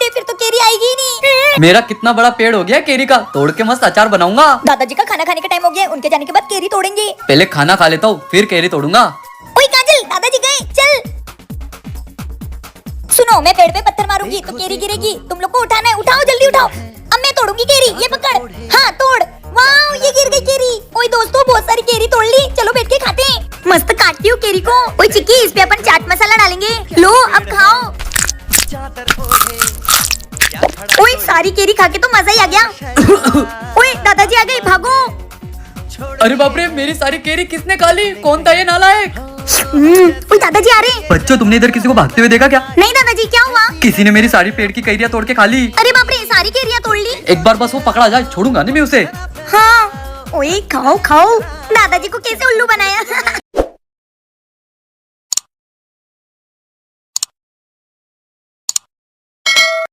Birthday, फिर तो carry आएगी ही नहीं। मेरा कितना बड़ा पेड़ हो गया केरी का, तोड़ के मस्त अचार बनाऊंगा। दादाजी का खाना खाने का टाइम हो गया, उनके जाने के बाद केरी तोड़ेंगे। पहले खाना खा लेता हूँ फिर केरी तोड़ूंगा। ओए काजल, दादाजी गए, चल। सुनो, मैं पेड़ पे पत्थर मारूंगी तो केरी गिरेगी, तुम लोग को उठाना है, उठाओ जल्दी उठाओ। अब मैं तोड़ूंगी केरी, ये पकड़। हाँ तोड़। वाह, ये गिर गई केरी। ओए दोस्तों, बहुत सारी केरी तोड़ ली, चलो बैठ के खाते हैं। मस्त काटती हूँ केरी को। ओए चिक्की, इस पे अपन चाट मसाला डालेंगे, लो अब खाओ। ओए सारी केरी खा के तो मजा ही आ गया। ओए दादाजी आ गए, भागो। अरे बाप रे, मेरी सारी केरी किसने खा ली? कौन था ये नालायक? ओए दादाजी आ रहे हैं। बच्चों, तुमने इधर किसी को भागते हुए देखा क्या? नहीं दादाजी, क्या हुआ? किसी ने मेरी सारी पेड़ की कैरियां तोड़ के खा ली। अरे बाप रे, सारी केरियां तोड़ ली। एक बार बस वो पकड़ा जाए, छोड़ूंगा नहीं मैं उसे। हाँ, ओए खाओ खाओ। दादाजी को कैसे उल्लू बनाया।